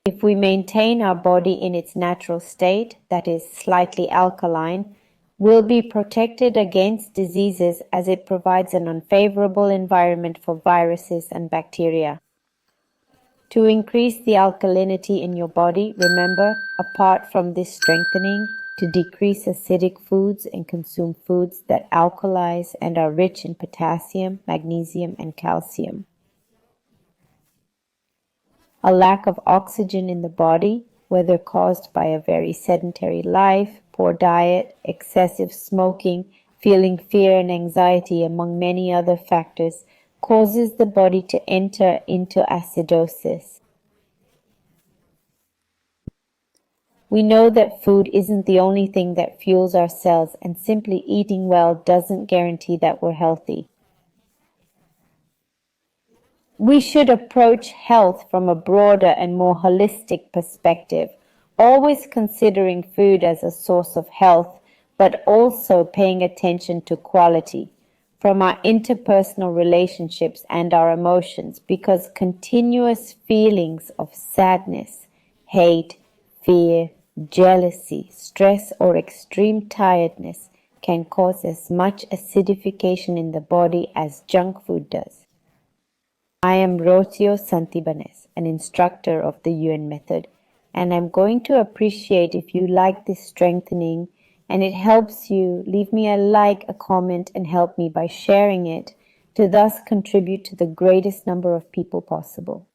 If we maintain our body in its natural state, that is slightly alkaline, we'll be protected against diseases as it provides an unfavorable environment for viruses and bacteria. To increase the alkalinity in your body, remember, apart from this strengthening, to decrease acidic foods and consume foods that alkalize and are rich in potassium, magnesium, and calcium. A lack of oxygen in the body, whether caused by a very sedentary life, poor diet, excessive smoking, feeling fear and anxiety, among many other factors, causes the body to enter into acidosis. We know that food isn't the only thing that fuels our cells, and simply eating well doesn't guarantee that we're healthy. We should approach health from a broader and more holistic perspective, always considering food as a source of health, but also paying attention to quality from our interpersonal relationships and our emotions, because continuous feelings of sadness, hate, fear, jealousy, stress, or extreme tiredness can cause as much acidification in the body as junk food does. I am Rocio Santibanez, an instructor of the Yuen Method, and I'm going to appreciate if you like this strengthening and it helps you. Leave me a like, a comment, and help me by sharing it to thus contribute to the greatest number of people possible.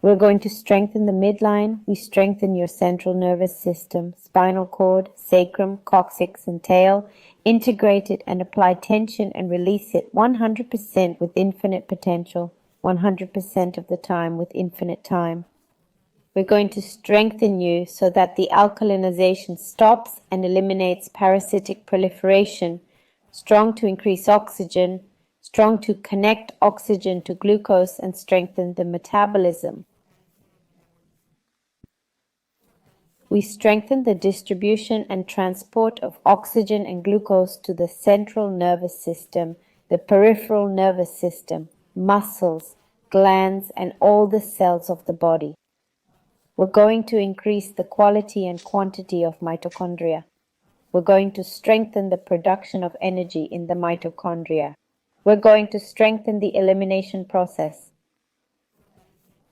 We're going to strengthen the midline. We strengthen your central nervous system, spinal cord, sacrum, coccyx, and tail. Integrate it and apply tension and release it 100% with infinite potential. 100% of the time with infinite time. We're going to strengthen you so that the alkalinization stops and eliminates parasitic proliferation, strong to increase oxygen, strong to connect oxygen to glucose and strengthen the metabolism. We strengthen the distribution and transport of oxygen and glucose to the central nervous system, the peripheral nervous system, muscles, glands, and all the cells of the body. We're going to increase the quality and quantity of mitochondria. We're going to strengthen the production of energy in the mitochondria. We're going to strengthen the elimination process.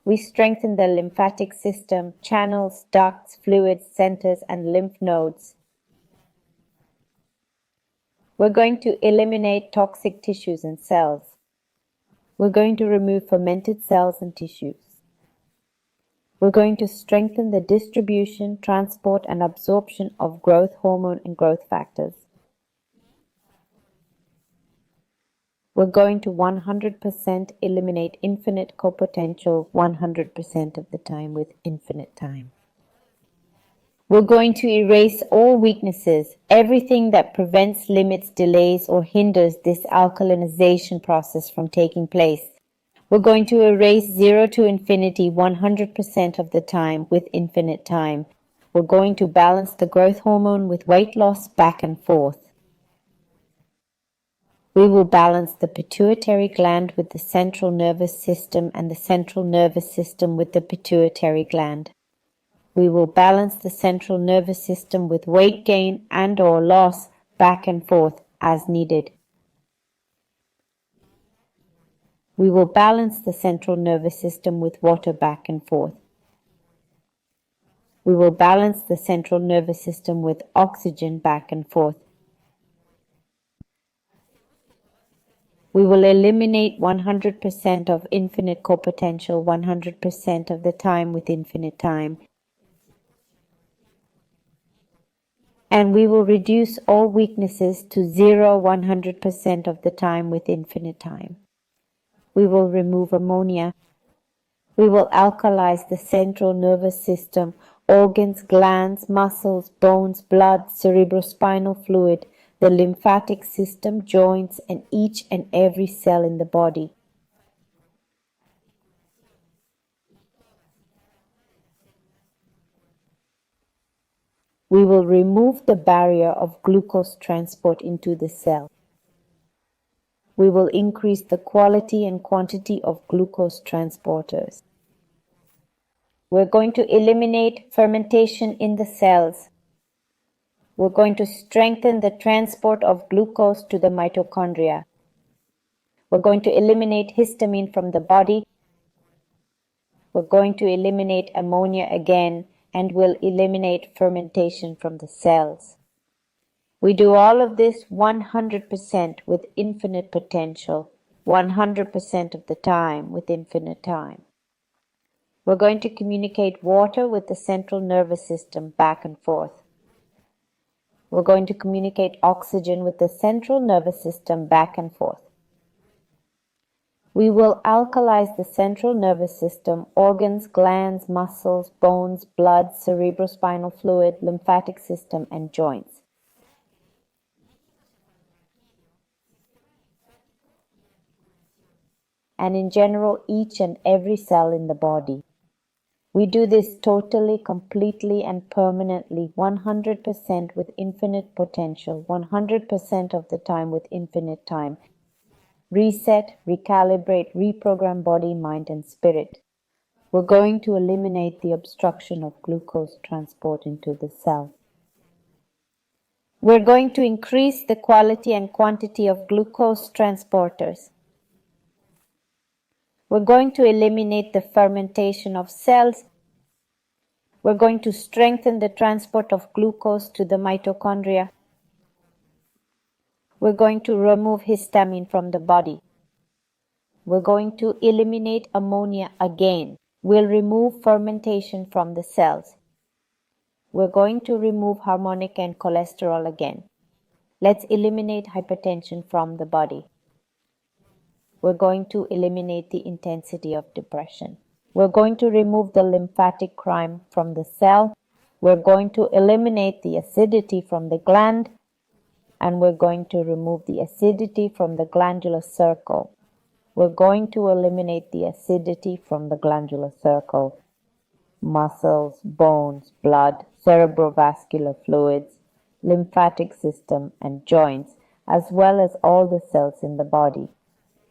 We strengthen the lymphatic system, channels, ducts, fluids, centers, and lymph nodes. We're going to eliminate toxic tissues and cells. We're going to remove fermented cells and tissues. We're going to strengthen the distribution, transport, and absorption of growth hormone and growth factors. We're going to 100% eliminate infinite copotential 100% of the time with infinite time. We're going to erase all weaknesses, everything that prevents, limits, delays, or hinders this alkalinization process from taking place. We're going to erase 0 to infinity 100% of the time with infinite time. We're going to balance the growth hormone with weight loss back and forth. We will balance the pituitary gland with the central nervous system and the central nervous system with the pituitary gland. We will balance the central nervous system with weight gain and or loss back and forth as needed. We will balance the central nervous system with water back and forth. We will balance the central nervous system with oxygen back and forth. We will eliminate 100% of infinite copotential 100% of the time with infinite time. And we will reduce all weaknesses to 0 100% of the time with infinite time. We will remove ammonia. We will alkalize the central nervous system, organs, glands, muscles, bones, blood, cerebrospinal fluid, the lymphatic system, joints, and each and every cell in the body. We will remove the barrier of glucose transport into the cell. We will increase the quality and quantity of glucose transporters. We're going to eliminate fermentation in the cells. We're going to strengthen the transport of glucose to the mitochondria. We're going to eliminate histamine from the body. We're going to eliminate ammonia again, and we'll eliminate fermentation from the cells. We do all of this 100% with infinite potential, 100% of the time with infinite time. We're going to communicate water with the central nervous system back and forth. We're going to communicate oxygen with the central nervous system back and forth. We will alkalize the central nervous system, organs, glands, muscles, bones, blood, cerebrospinal fluid, lymphatic system, and joints. And in general, each and every cell in the body. We do this totally, completely, and permanently, 100% with infinite potential, 100% of the time with infinite time. Reset, recalibrate, reprogram body, mind, and spirit. We're going to eliminate the obstruction of glucose transport into the cell. We're going to increase the quality and quantity of glucose transporters. We're going to eliminate the fermentation of cells. We're going to strengthen the transport of glucose to the mitochondria. We're going to remove histamine from the body. We're going to eliminate ammonia again. We'll remove fermentation from the cells. We're going to remove harmonic and cholesterol again. Let's eliminate hypertension from the body. We're going to eliminate the intensity of depression. We're going to remove the lymphatic crime from the cell. We're going to eliminate the acidity from the gland. And we're going to remove the acidity from the glandular circle. We're going to eliminate the acidity from the glandular circle. Muscles, bones, blood, cerebrovascular fluids, lymphatic system, and joints, as well as all the cells in the body.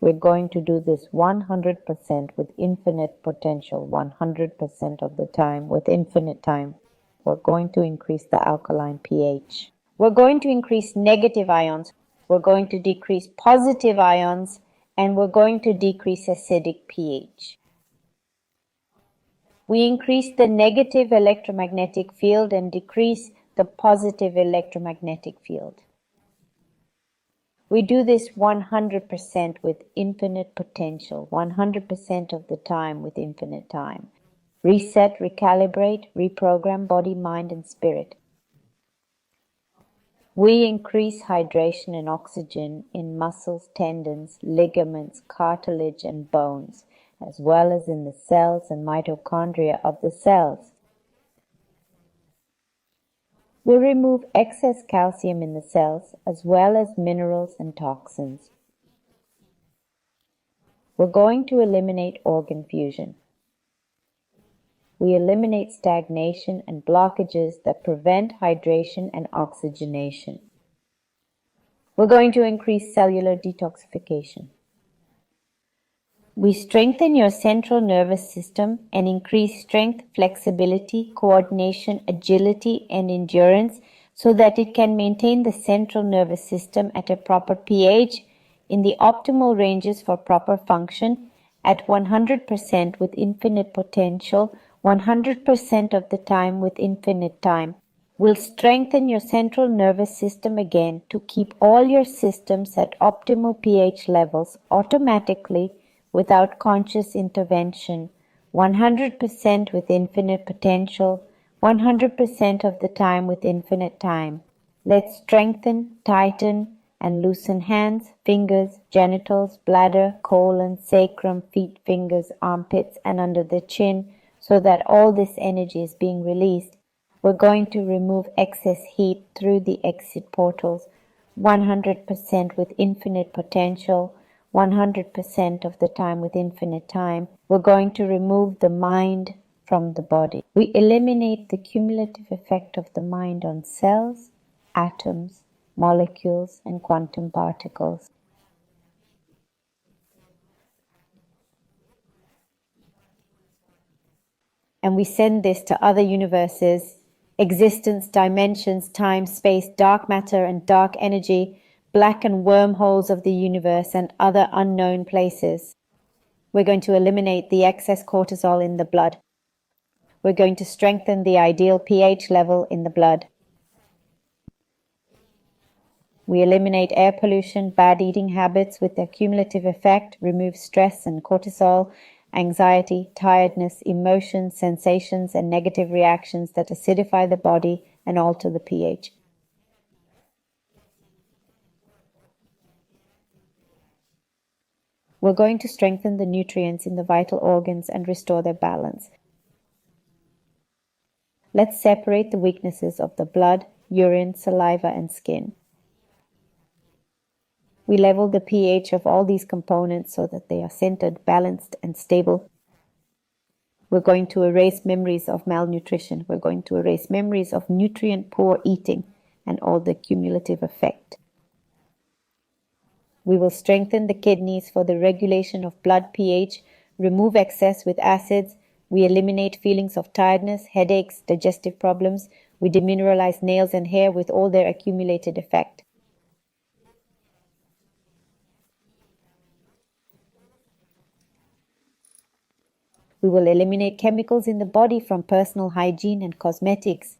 We're going to do this 100% with infinite potential, 100% of the time with infinite time. We're going to increase the alkaline pH. We're going to increase negative ions. We're going to decrease positive ions, and we're going to decrease acidic pH. We increase the negative electromagnetic field and decrease the positive electromagnetic field. We do this 100% with infinite potential, 100% of the time with infinite time. Reset, recalibrate, reprogram body, mind, and spirit. We increase hydration and oxygen in muscles, tendons, ligaments, cartilage, and bones, as well as in the cells and mitochondria of the cells. We remove excess calcium in the cells, as well as minerals and toxins. We're going to eliminate organ fusion. We eliminate stagnation and blockages that prevent hydration and oxygenation. We're going to increase cellular detoxification. We strengthen your central nervous system and increase strength, flexibility, coordination, agility, and endurance so that it can maintain the central nervous system at a proper pH in the optimal ranges for proper function at 100% with infinite potential, 100% of the time with infinite time. Will strengthen your central nervous system again to keep all your systems at optimal pH levels automatically without conscious intervention, 100% with infinite potential, 100% of the time with infinite time. Let's strengthen, tighten, and loosen hands, fingers, genitals, bladder, colon, sacrum, feet, fingers, armpits, and under the chin so that all this energy is being released. We're going to remove excess heat through the exit portals, 100% with infinite potential, 100% of the time with infinite time. We're going to remove the mind from the body. We eliminate the cumulative effect of the mind on cells, atoms, molecules, and quantum particles. And we send this to other universes, existence, dimensions, time, space, dark matter and dark energy, black and wormholes of the universe and other unknown places. We're going to eliminate the excess cortisol in the blood. We're going to strengthen the ideal pH level in the blood. We eliminate air pollution, bad eating habits with their cumulative effect, remove stress and cortisol, anxiety, tiredness, emotions, sensations, and negative reactions that acidify the body and alter the pH. We're going to strengthen the nutrients in the vital organs and restore their balance. Let's separate the weaknesses of the blood, urine, saliva, and skin. We level the pH of all these components so that they are centered, balanced, and stable. We're going to erase memories of malnutrition. We're going to erase memories of nutrient-poor eating and all the cumulative effect. We will strengthen the kidneys for the regulation of blood pH, remove excess with acids. We eliminate feelings of tiredness, headaches, digestive problems. We demineralize nails and hair with all their accumulated effect. We will eliminate chemicals in the body from personal hygiene and cosmetics.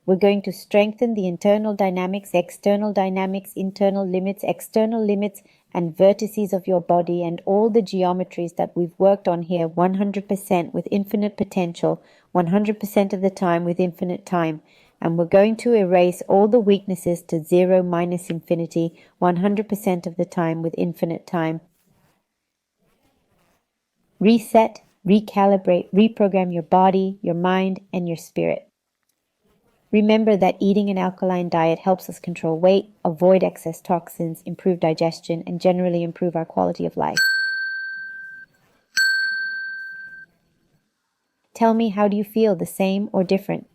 We're going to strengthen the internal dynamics, external dynamics, internal limits, external limits, and vertices of your body and all the geometries that we've worked on here 100% with infinite potential, 100% of the time with infinite time. And we're going to erase all the weaknesses to 0 minus infinity, 100% of the time with infinite time. Reset, recalibrate, reprogram your body, your mind, and your spirit. Remember that eating an alkaline diet helps us control weight, avoid excess toxins, improve digestion, and generally improve our quality of life. Tell me, how do you feel, the same or different?